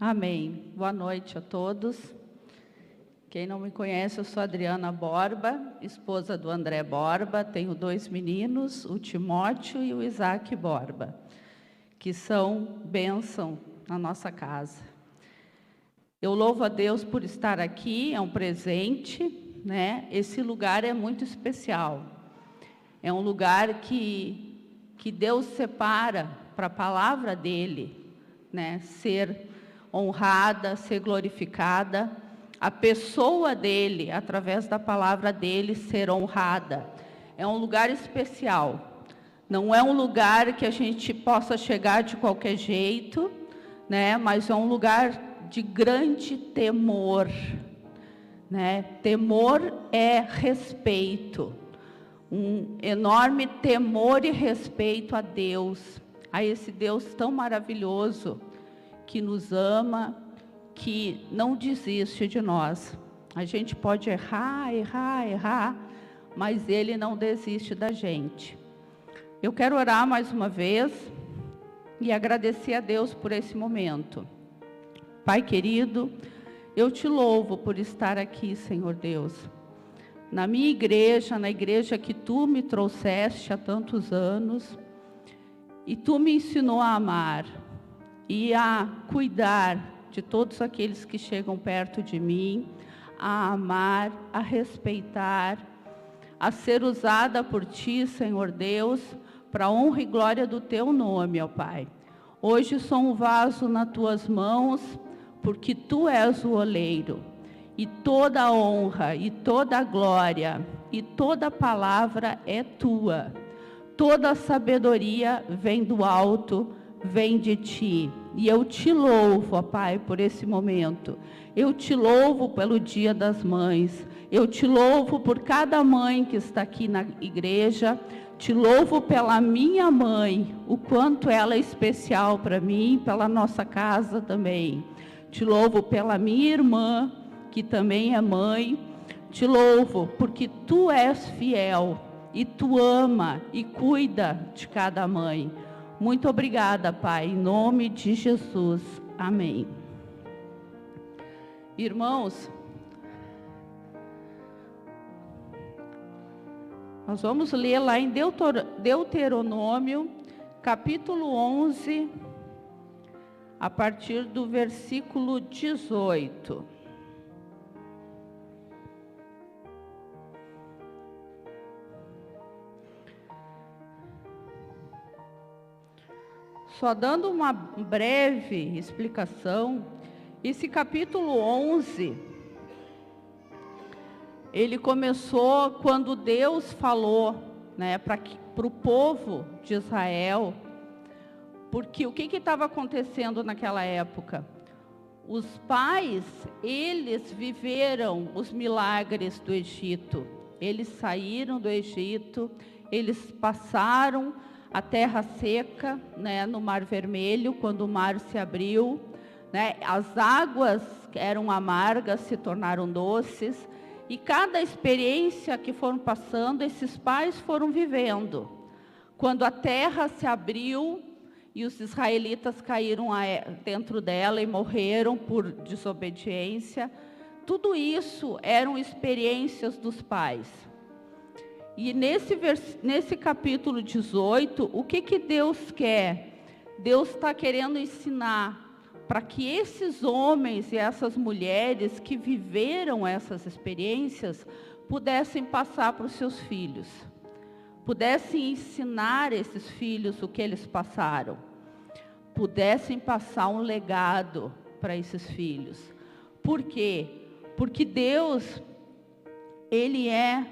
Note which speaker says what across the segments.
Speaker 1: Amém. Boa noite a todos. Quem não me conhece, eu sou Adriana Borba, esposa do André Borba. Tenho 2 meninos, o Timóteo e o Isaac Borba, que são bênção na nossa casa. Eu louvo a Deus por estar aqui, é um presente, né? Esse lugar é muito especial. É um lugar que Deus separa para a palavra dele, né? Ser honrada, ser glorificada, a pessoa dele, através da palavra dele, ser honrada. É um lugar especial. Não é um lugar que a gente possa chegar de qualquer jeito, né? Mas é um lugar de grande temor, né? Temor é respeito. Um enorme temor e respeito a Deus, a esse Deus tão maravilhoso, que nos ama, que não desiste de nós. A gente pode errar, mas Ele não desiste da gente. Eu quero orar mais uma vez e agradecer a Deus por esse momento. Pai querido, eu te louvo por estar aqui, Senhor Deus. Na minha igreja, na igreja que Tu me trouxeste há tantos anos, e Tu me ensinou a amar e a cuidar de todos aqueles que chegam perto de mim, a amar, a respeitar, a ser usada por Ti, Senhor Deus, para a honra e glória do Teu nome, ó Pai. Hoje sou um vaso nas Tuas mãos, porque Tu és o oleiro, e toda a honra, e toda a glória, e toda a palavra é Tua. Toda a sabedoria vem do alto, vem de Ti. E eu Te louvo, ó Pai, por esse momento. Eu Te louvo pelo Dia das Mães. Eu Te louvo por cada mãe que está aqui na igreja. Te louvo pela minha mãe, o quanto ela é especial para mim, pela nossa casa também. Te louvo pela minha irmã, que também é mãe. Te louvo porque Tu és fiel e Tu ama e cuida de cada mãe. Muito obrigada, Pai, em nome de Jesus. Amém. Irmãos, nós vamos ler lá em Deuteronômio, capítulo 11, a partir do versículo 18. Só dando uma breve explicação, esse capítulo 11, ele começou quando Deus falou, né, para o povo de Israel, porque o que estava acontecendo naquela época? Os pais, eles viveram os milagres do Egito, eles saíram do Egito, eles passaram a terra seca, né, no Mar Vermelho, quando o mar se abriu, né, as águas que eram amargas se tornaram doces, e cada experiência que foram passando, esses pais foram vivendo. Quando a terra se abriu e os israelitas caíram dentro dela e morreram por desobediência, tudo isso eram experiências dos pais. E nesse capítulo 18, o que Deus quer? Deus está querendo ensinar para que esses homens e essas mulheres que viveram essas experiências pudessem passar para os seus filhos. Pudessem ensinar esses filhos o que eles passaram. Pudessem passar um legado para esses filhos. Por quê? Porque Deus, Ele é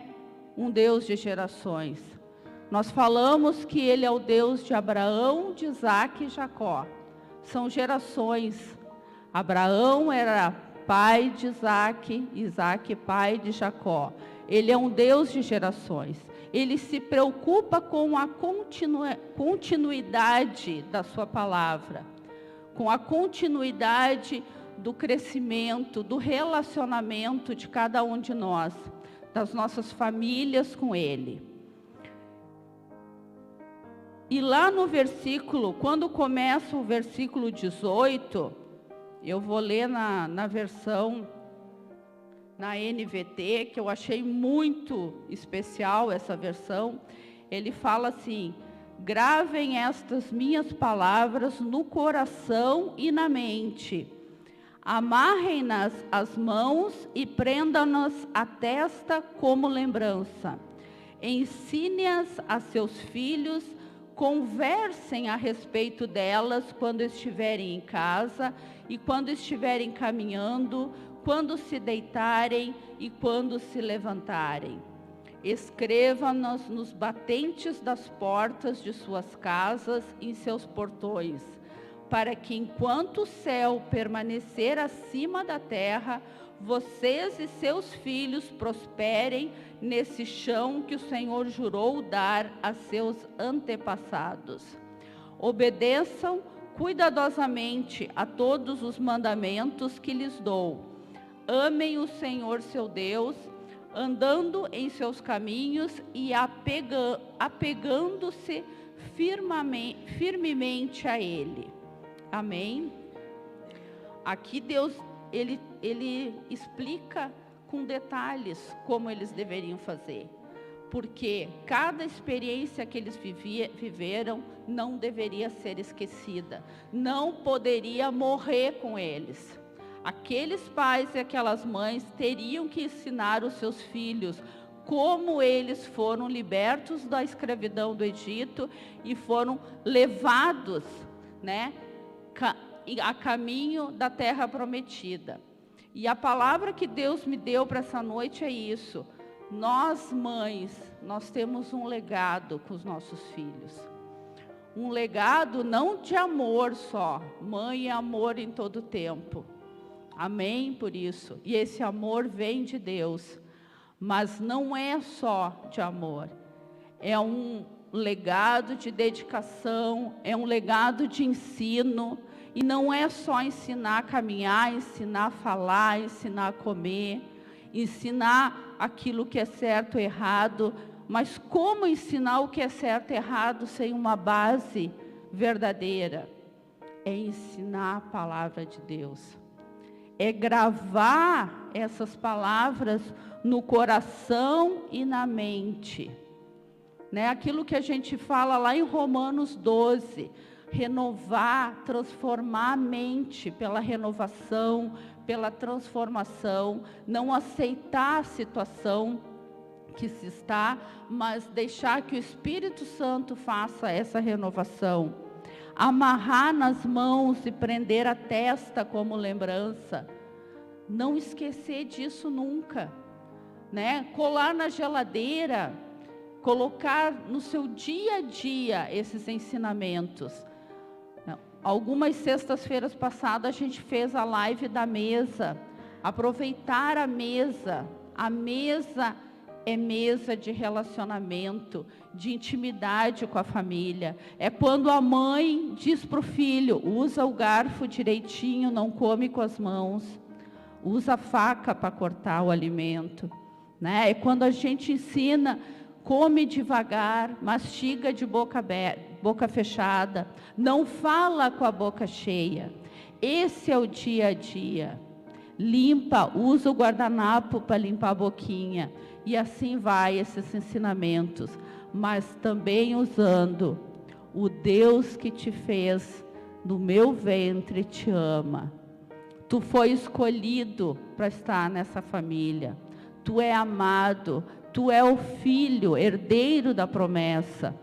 Speaker 1: um Deus de gerações. Nós falamos que Ele é o Deus de Abraão, de Isaac e Jacó. São gerações. Abraão era pai de Isaac, Isaac pai de Jacó. Ele é um Deus de gerações. Ele se preocupa com a continuidade da sua palavra, com a continuidade do crescimento, do relacionamento de cada um de nós, das nossas famílias com Ele. E lá no versículo, quando começa o versículo 18, Eu vou ler na versão, na NVT, que eu achei muito especial essa versão. Ele fala assim: gravem estas minhas palavras no coração e na mente. Amarrem-nas às mãos e prendam-nas à testa como lembrança. Ensine-as a seus filhos, conversem a respeito delas quando estiverem em casa e quando estiverem caminhando, quando se deitarem e quando se levantarem. Escreva-nas nos batentes das portas de suas casas e em seus portões, para que enquanto o céu permanecer acima da terra, vocês e seus filhos prosperem nesse chão que o Senhor jurou dar a seus antepassados. Obedeçam cuidadosamente a todos os mandamentos que lhes dou. Amem o Senhor seu Deus, andando em seus caminhos e apegando-se firmemente a Ele. Amém? Aqui Deus, ele explica com detalhes como eles deveriam fazer. Porque cada experiência que eles viveram não deveria ser esquecida. Não poderia morrer com eles. Aqueles pais e aquelas mães teriam que ensinar os seus filhos como eles foram libertos da escravidão do Egito e foram levados, né, a caminho da terra prometida. E a palavra que Deus me deu para essa noite é isso. Nós, mães, nós temos um legado com os nossos filhos. Um legado não de amor só. Mãe é amor em todo tempo. Amém por isso. E esse amor vem de Deus. Mas não é só de amor. É um legado de dedicação, é um legado de ensino. E não é só ensinar a caminhar, ensinar a falar, ensinar a comer, ensinar aquilo que é certo e errado. Mas como ensinar o que é certo e errado sem uma base verdadeira? É ensinar a palavra de Deus. É gravar essas palavras no coração e na mente. Né? Aquilo que a gente fala lá em Romanos 12, renovar, transformar a mente pela renovação, pela transformação, não aceitar a situação que se está, mas deixar que o Espírito Santo faça essa renovação. Amarrar nas mãos e prender a testa como lembrança. Não esquecer disso nunca, né? Colar na geladeira, colocar no seu dia a dia esses ensinamentos. Algumas sextas-feiras passadas a gente fez a live da mesa. Aproveitar a mesa. A mesa é mesa de relacionamento, de intimidade com a família. É quando a mãe diz para o filho: usa o garfo direitinho, não come com as mãos. Usa a faca para cortar o alimento. Né? É quando a gente ensina: come devagar, mastiga de boca fechada, não fala com a boca cheia. Esse é o dia a dia. Limpa, usa o guardanapo para limpar a boquinha. E assim vai esses ensinamentos. Mas também usando: o Deus que te fez no meu ventre te ama. Tu foi escolhido para estar nessa família. Tu é amado. Tu é o filho, herdeiro da promessa.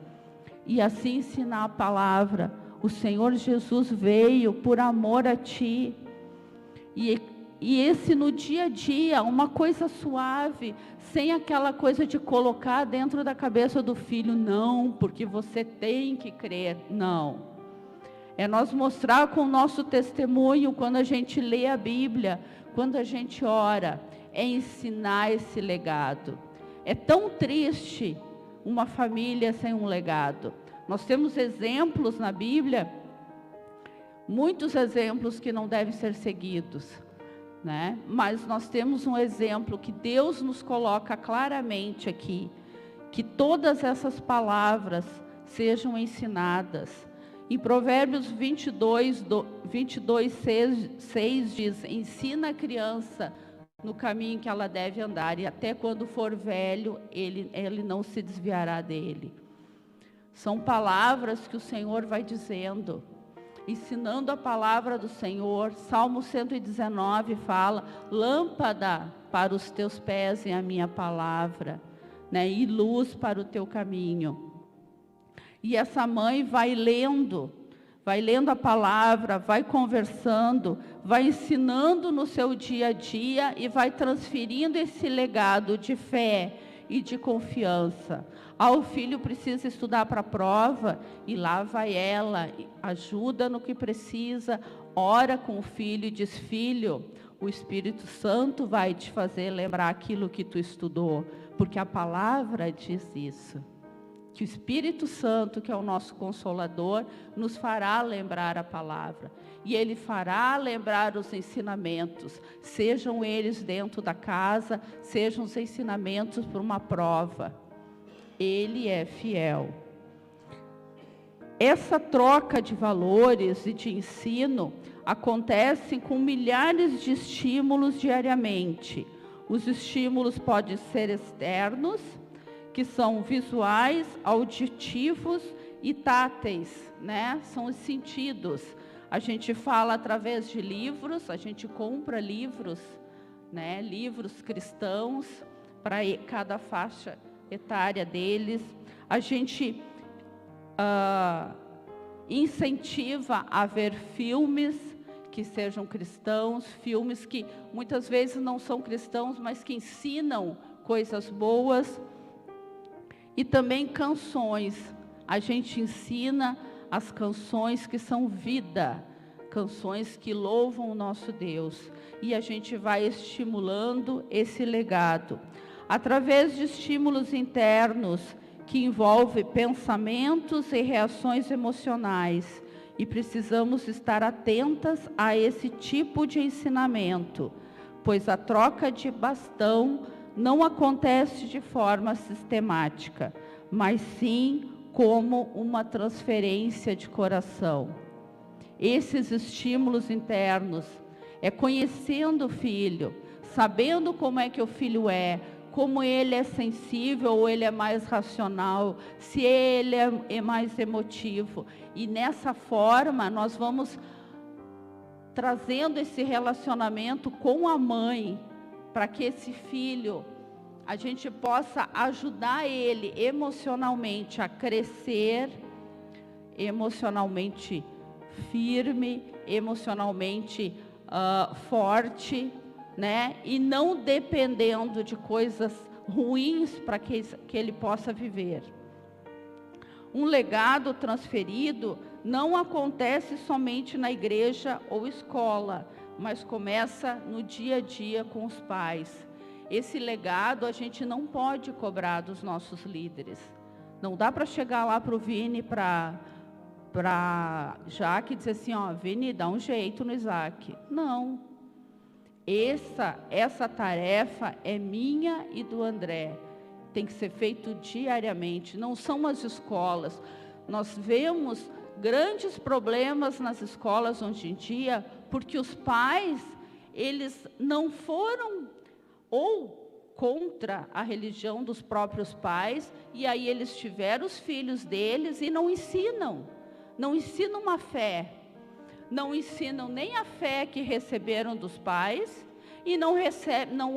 Speaker 1: E assim ensinar a palavra. O Senhor Jesus veio por amor a ti. E esse no dia a dia, uma coisa suave, sem aquela coisa de colocar dentro da cabeça do filho: não, porque você tem que crer. Não. É nós mostrar com o nosso testemunho, quando a gente lê a Bíblia, quando a gente ora, é ensinar esse legado. É tão triste uma família sem um legado. Nós temos exemplos na Bíblia, muitos exemplos que não devem ser seguidos, né? Mas nós temos um exemplo que Deus nos coloca claramente aqui, que todas essas palavras sejam ensinadas. Em Provérbios 22, 6 diz: ensina a criança no caminho que ela deve andar, e até quando for velho, ele não se desviará dele. São palavras que o Senhor vai dizendo, ensinando a palavra do Senhor. Salmo 119 fala: lâmpada para os teus pés é a minha palavra, né? E luz para o teu caminho. E essa mãe vai lendo a palavra, vai conversando, vai ensinando no seu dia a dia e vai transferindo esse legado de fé e de confiança. O filho precisa estudar para a prova, e lá vai ela, ajuda no que precisa, ora com o filho e diz: filho, o Espírito Santo vai te fazer lembrar aquilo que tu estudou, porque a palavra diz isso. Que o Espírito Santo, que é o nosso Consolador, nos fará lembrar a palavra. E Ele fará lembrar os ensinamentos, sejam eles dentro da casa, sejam os ensinamentos por uma prova. Ele é fiel. Essa troca de valores e de ensino acontece com milhares de estímulos diariamente. Os estímulos podem ser externos, que são visuais, auditivos e táteis, né? São os sentidos. A gente fala através de livros, a gente compra livros, né? Livros cristãos para cada faixa etária deles. A gente incentiva a ver filmes que sejam cristãos, filmes que muitas vezes não são cristãos, mas que ensinam coisas boas. E também canções. A gente ensina as canções que são vida, canções que louvam o nosso Deus. E a gente vai estimulando esse legado. Através de estímulos internos, que envolvem pensamentos e reações emocionais. E precisamos estar atentas a esse tipo de ensinamento, pois a troca de bastão não acontece de forma sistemática, mas sim como uma transferência de coração. Esses estímulos internos é conhecendo o filho, sabendo como é que o filho é, como ele é sensível ou ele é mais racional, se ele é mais emotivo. E nessa forma nós vamos trazendo esse relacionamento com a mãe, para que esse filho, a gente possa ajudar ele emocionalmente a crescer, emocionalmente firme, emocionalmente forte, né? E não dependendo de coisas ruins para que ele possa viver. Um legado transferido não acontece somente na igreja ou escola, mas começa no dia a dia com os pais. Esse legado a gente não pode cobrar dos nossos líderes. Não dá para chegar lá para o Vini, para Jaque e dizer assim, ó, Vini, dá um jeito no Isaac. Não. Essa tarefa é minha e do André. Tem que ser feito diariamente. Não são as escolas. Nós vemos grandes problemas nas escolas hoje em dia, porque os pais, eles não foram ou contra a religião dos próprios pais, e aí eles tiveram os filhos deles e não ensinam uma fé, não ensinam nem a fé que receberam dos pais, e não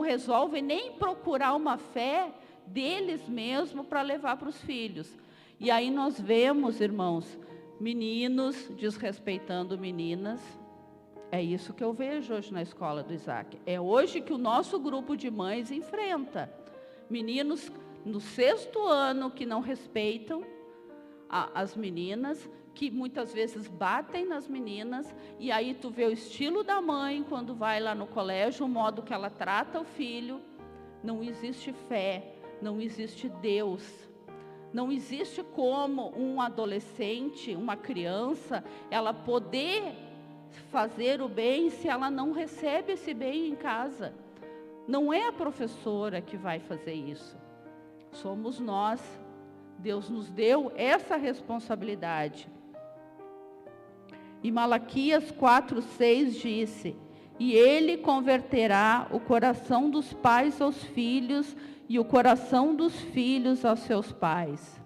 Speaker 1: resolvem nem procurar uma fé deles mesmos para levar para os filhos. E aí nós vemos, irmãos, meninos desrespeitando meninas. É isso que eu vejo hoje na escola do Isaac. É hoje que o nosso grupo de mães enfrenta. Meninos no 6º ano que não respeitam as meninas, que muitas vezes batem nas meninas, e aí tu vê o estilo da mãe quando vai lá no colégio, o modo que ela trata o filho. Não existe fé, não existe Deus. Não existe como um adolescente, uma criança, ela poder fazer o bem se ela não recebe esse bem em casa. Não é a professora que vai fazer isso. Somos nós. Deus nos deu essa responsabilidade. E Malaquias 4:6 disse: e ele converterá o coração dos pais aos filhos e o coração dos filhos aos seus pais.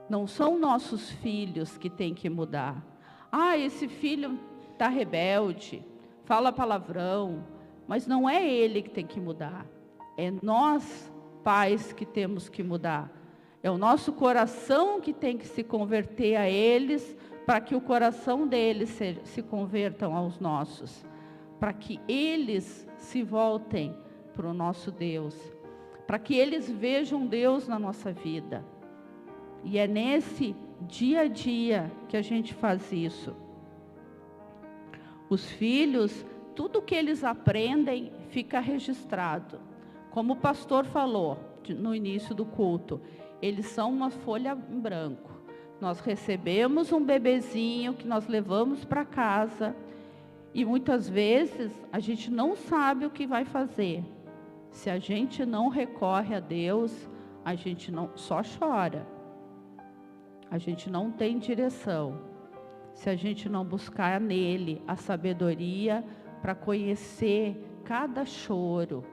Speaker 1: Não são nossos filhos que têm que mudar. Ah, esse filho está rebelde, fala palavrão, mas não é ele que tem que mudar. É nós, pais, que temos que mudar. É o nosso coração que tem que se converter a eles, para que o coração deles se convertam aos nossos. Para que eles se voltem para o nosso Deus. Para que eles vejam Deus na nossa vida. E é nesse dia a dia que a gente faz isso. Os filhos, tudo que eles aprendem fica registrado. Como o pastor falou no início do culto, eles são uma folha em branco. Nós recebemos um bebezinho que nós levamos para casa e muitas vezes a gente não sabe o que vai fazer. Se a gente não recorre a Deus, a gente não só chora. A gente não tem direção. Se a gente não buscar nele a sabedoria para conhecer cada choro,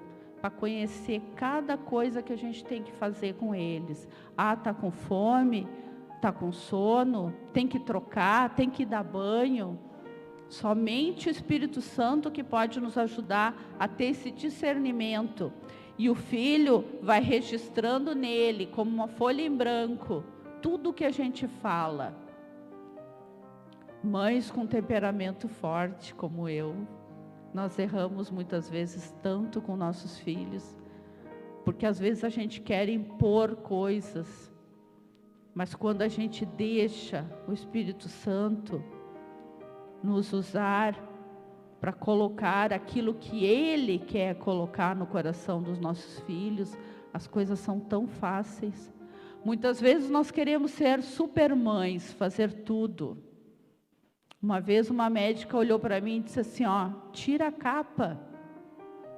Speaker 1: para conhecer cada coisa que a gente tem que fazer com eles. Ah, está com fome, está com sono, tem que trocar, tem que dar banho. Somente o Espírito Santo que pode nos ajudar a ter esse discernimento. E o filho vai registrando nele, como uma folha em branco, tudo que a gente fala. Mães com temperamento forte como eu, nós erramos muitas vezes tanto com nossos filhos, porque às vezes a gente quer impor coisas, mas quando a gente deixa o Espírito Santo nos usar para colocar aquilo que Ele quer colocar no coração dos nossos filhos, as coisas são tão fáceis. Muitas vezes nós queremos ser super mães, fazer tudo. Uma vez uma médica olhou para mim e disse assim, ó, tira a capa,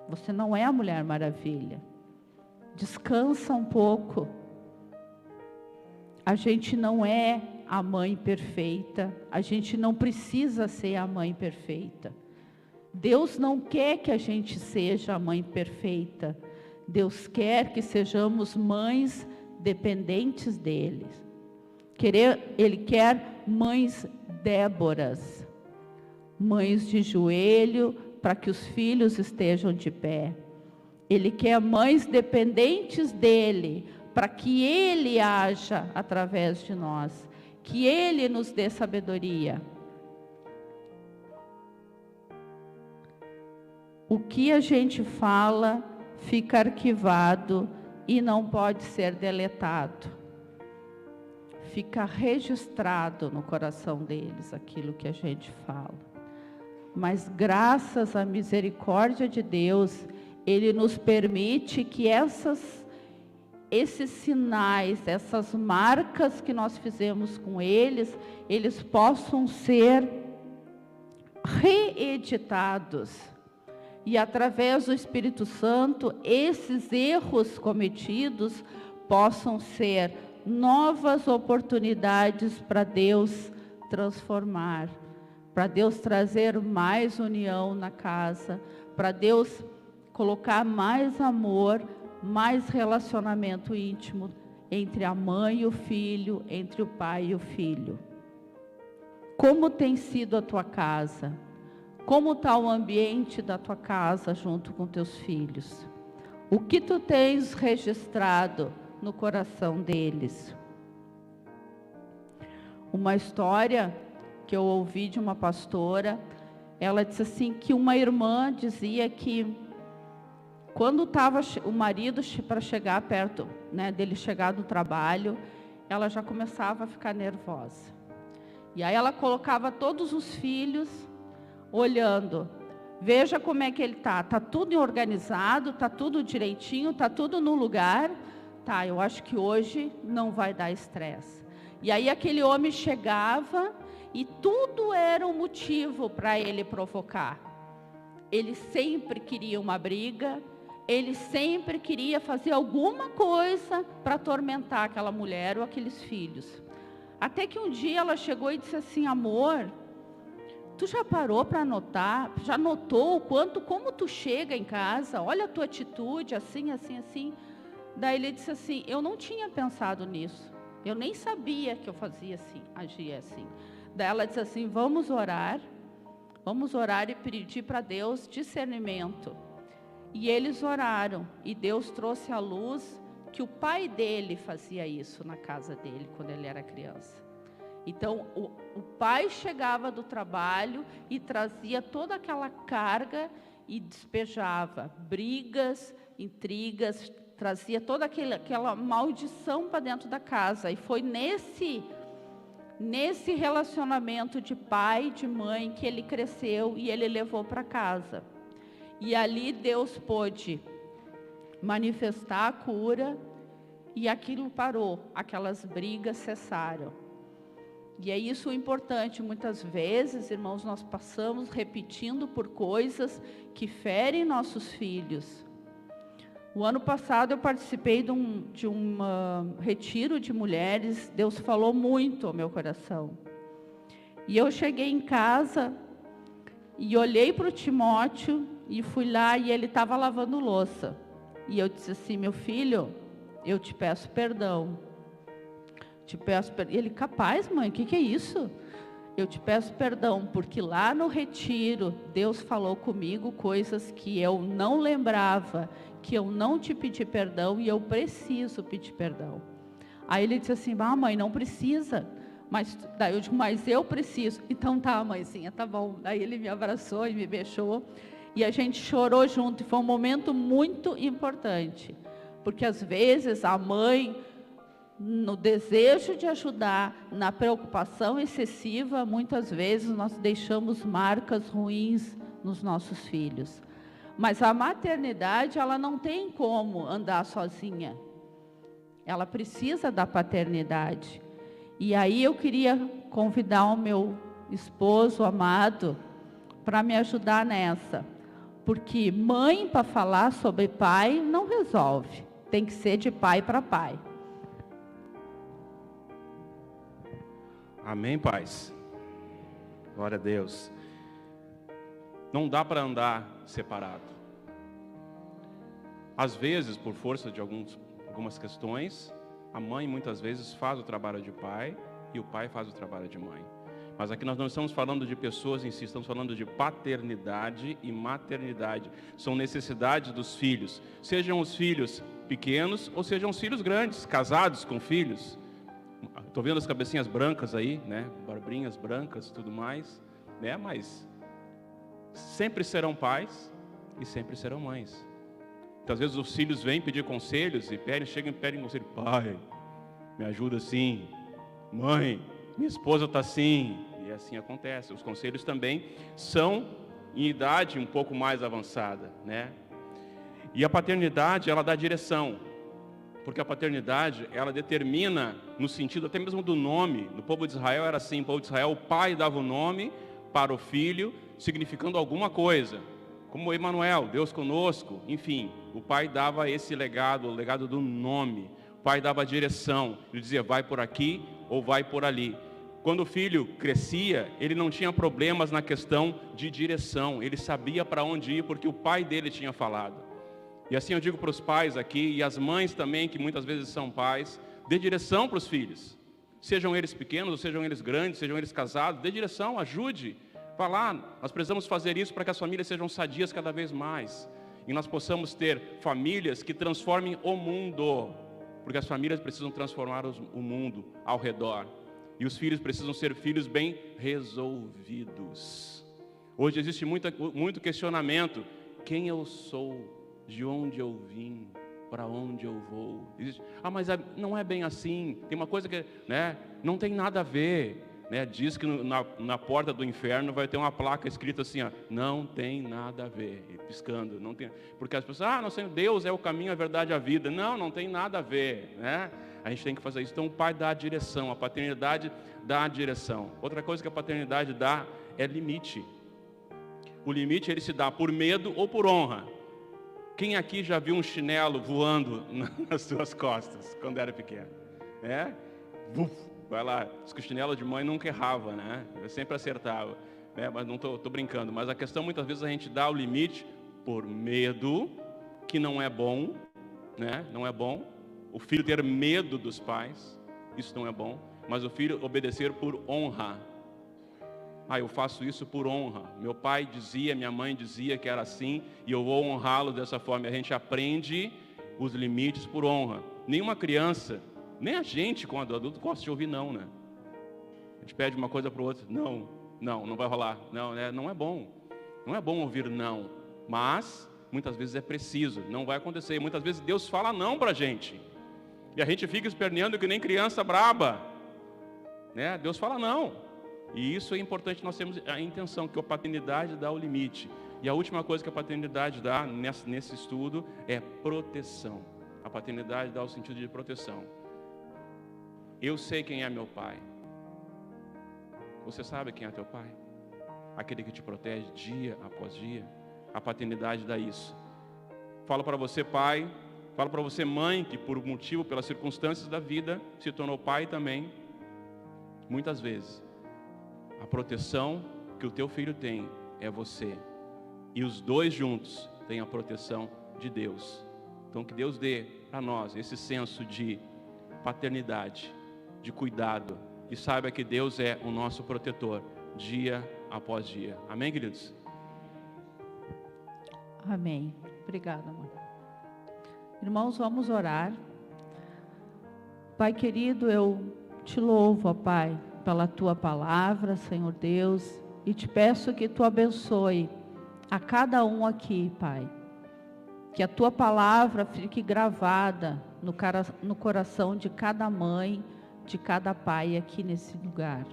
Speaker 1: você não é a Mulher Maravilha, descansa um pouco. A gente não é a mãe perfeita, a gente não precisa ser a mãe perfeita. Deus não quer que a gente seja a mãe perfeita, Deus quer que sejamos mães dependentes dele. Ele quer mães Déboras, mães de joelho, para que os filhos estejam de pé. Ele quer mães dependentes dele, para que ele haja através de nós, que ele nos dê sabedoria. O que a gente fala fica arquivado e não pode ser deletado. Fica registrado no coração deles aquilo que a gente fala. Mas graças à misericórdia de Deus, Ele nos permite que esses sinais, essas marcas que nós fizemos com eles, eles possam ser reeditados. E através do Espírito Santo, esses erros cometidos possam ser novas oportunidades para Deus transformar, para Deus trazer mais união na casa, para Deus colocar mais amor, mais relacionamento íntimo entre a mãe e o filho, entre o pai e o filho. Como tem sido a tua casa? Como está o ambiente da tua casa junto com teus filhos? O que tu tens registrado no coração deles? Uma história que eu ouvi de uma pastora, ela disse assim, que uma irmã dizia que quando estava o marido para chegar perto, né, dele chegar do trabalho, ela já começava a ficar nervosa. E aí ela colocava todos os filhos olhando, veja como é que ele está tudo organizado, está tudo direitinho, está tudo no lugar. Tá, eu acho que hoje não vai dar estresse. E aí aquele homem chegava e tudo era um motivo para ele provocar. Ele sempre queria uma briga, ele sempre queria fazer alguma coisa para atormentar aquela mulher ou aqueles filhos. Até que um dia ela chegou e disse assim, amor, Tu já parou para notar, já notou como tu chega em casa, olha a tua atitude, assim, assim, assim. Daí ele disse assim, eu não tinha pensado nisso, eu nem sabia que eu fazia assim, agia assim. Daí ela disse assim, vamos orar e pedir para Deus discernimento. E eles oraram, e Deus trouxe à luz que o pai dele fazia isso na casa dele, quando ele era criança. Então, o pai chegava do trabalho e trazia toda aquela carga e despejava brigas, intrigas, trazia toda aquela maldição para dentro da casa. E foi nesse relacionamento de pai e de mãe que ele cresceu e ele levou para casa. E ali Deus pôde manifestar a cura e aquilo parou, aquelas brigas cessaram. E é isso o importante, muitas vezes, irmãos, nós passamos repetindo por coisas que ferem nossos filhos. O ano passado eu participei de um retiro de mulheres, Deus falou muito ao meu coração. E eu cheguei em casa e olhei para o Timóteo e fui lá e ele estava lavando louça. E eu disse assim, meu filho, eu te peço perdão. Ele, capaz, mãe, o que é isso? Eu te peço perdão, porque lá no retiro, Deus falou comigo coisas que eu não lembrava, que eu não te pedi perdão e eu preciso pedir perdão. Aí ele disse assim, mãe, não precisa. Daí eu digo, mas eu preciso. Então tá, mãezinha, tá bom. Daí ele me abraçou e me beijou. E a gente chorou junto, e foi um momento muito importante. Porque às vezes a mãe, no desejo de ajudar, na preocupação excessiva, muitas vezes nós deixamos marcas ruins nos nossos filhos. Mas a maternidade, ela não tem como andar sozinha. Ela precisa da paternidade. E aí eu queria convidar o meu esposo amado para me ajudar nessa. Porque mãe, para falar sobre pai, não resolve. Tem que ser de pai para pai.
Speaker 2: Amém, pais? Glória a Deus. Não dá para andar separado. Às vezes, por força de algumas questões, a mãe muitas vezes faz o trabalho de pai e o pai faz o trabalho de mãe. Mas aqui nós não estamos falando de pessoas em si, estamos falando de paternidade e maternidade. São necessidades dos filhos, sejam os filhos pequenos ou sejam os filhos grandes, casados com filhos. Estou vendo as cabecinhas brancas aí, né? Barbrinhas brancas e tudo mais, né? Mas sempre serão pais e sempre serão mães. Muitas vezes os filhos vêm pedir conselhos e chegam e pedem conselho. Pai, me ajuda assim. Mãe, minha esposa está assim. E assim acontece. Os conselhos também são em idade um pouco mais avançada, né? E a paternidade, ela dá direção. Porque a paternidade, ela determina, no sentido até mesmo do nome. No povo de Israel era assim, no povo de Israel o pai dava o nome para o filho, significando alguma coisa. Como Emanuel, Deus conosco, enfim. O pai dava esse legado, o legado do nome. O pai dava a direção, ele dizia, vai por aqui ou vai por ali. Quando o filho crescia, ele não tinha problemas na questão de direção. Ele sabia para onde ir, porque o pai dele tinha falado. E assim eu digo para os pais aqui, e as mães também, que muitas vezes são pais, dê direção para os filhos. Sejam eles pequenos, ou sejam eles grandes, sejam eles casados, dê direção, ajude. Vá lá, nós precisamos fazer isso para que as famílias sejam sadias cada vez mais. E nós possamos ter famílias que transformem o mundo. Porque as famílias precisam transformar o mundo ao redor. E os filhos precisam ser filhos bem resolvidos. Hoje existe muito questionamento. Quem eu sou? De onde eu vim, para onde eu vou? Mas não é bem assim. Tem uma coisa que, né, não tem nada a ver, né? Diz que na porta do inferno vai ter uma placa escrita assim, não tem nada a ver, e piscando, não tem, porque as pessoas, não sei, Deus é o caminho, a verdade, a vida. Não tem nada a ver, né? A gente tem que fazer isso. Então o pai dá a direção, a paternidade dá a direção. Outra coisa que a paternidade dá é limite. O limite ele se dá por medo ou por honra. Quem aqui já viu um chinelo voando nas suas costas, quando era pequeno? Vai lá, diz que o chinelo de mãe nunca errava, né? Eu sempre acertava. Mas não estou brincando. Mas a questão, muitas vezes, a gente dá o limite por medo, que não é bom, né? Não é bom. O filho ter medo dos pais, isso não é bom. Mas o filho obedecer por honra. Eu faço isso por honra. Meu pai dizia, minha mãe dizia que era assim, e eu vou honrá-lo dessa forma. A gente aprende os limites por honra. Nenhuma criança, nem a gente, quando adulto, gosta de ouvir não, né? A gente pede uma coisa para o outro, não vai rolar. Não é bom. Não é bom ouvir não. Mas, muitas vezes é preciso, não vai acontecer. Muitas vezes Deus fala não para a gente. E a gente fica esperneando que nem criança braba. Né? Deus fala não. E isso é importante, nós temos a intenção, que a paternidade dá o limite. E a última coisa que a paternidade dá nesse estudo é proteção. A paternidade dá o sentido de proteção. Eu sei quem é meu pai. Você sabe quem é teu pai? Aquele que te protege dia após dia. A paternidade dá isso. Falo para você, pai. Falo para você, mãe, que por motivo, pelas circunstâncias da vida, se tornou pai também. Muitas vezes, a proteção que o teu filho tem é você. E os dois juntos têm a proteção de Deus. Então, que Deus dê para nós esse senso de paternidade, de cuidado. E saiba que Deus é o nosso protetor, dia após dia. Amém, queridos?
Speaker 1: Amém. Obrigada, mãe. Irmãos, vamos orar. Pai querido, eu te louvo, ó Pai, pela tua palavra, Senhor Deus, e te peço que tu abençoe a cada um aqui, Pai. Que a tua palavra fique gravada no coração de cada mãe, de cada pai aqui nesse lugar.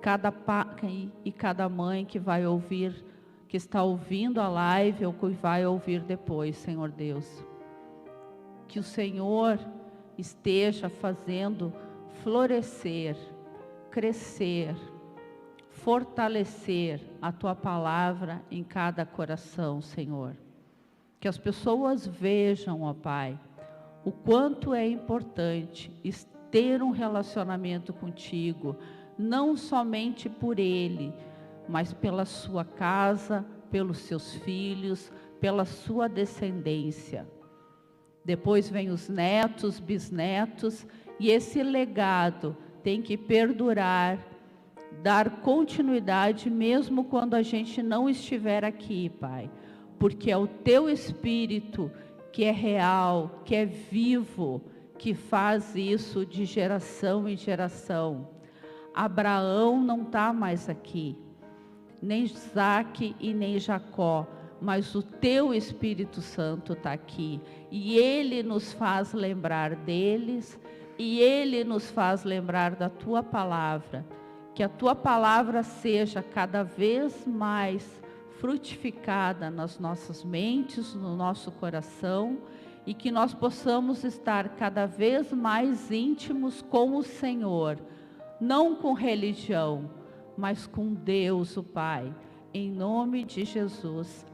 Speaker 1: Cada pai e cada mãe que vai ouvir, que está ouvindo a live ou que vai ouvir depois, Senhor Deus. Que o Senhor esteja fazendo florescer, crescer, fortalecer a tua palavra em cada coração, Senhor. Que as pessoas vejam, ó Pai, o quanto é importante ter um relacionamento contigo, não somente por ele, mas pela sua casa, pelos seus filhos, pela sua descendência. Depois vem os netos, bisnetos, e esse legado tem que perdurar, dar continuidade mesmo quando a gente não estiver aqui, Pai. Porque é o teu Espírito que é real, que é vivo, que faz isso de geração em geração. Abraão não está mais aqui, nem Isaque e nem Jacó, mas o teu Espírito Santo está aqui. E ele nos faz lembrar deles, e ele nos faz lembrar da tua palavra. Que a tua palavra seja cada vez mais frutificada nas nossas mentes, no nosso coração, e que nós possamos estar cada vez mais íntimos com o Senhor, não com religião, mas com Deus o Pai, em nome de Jesus.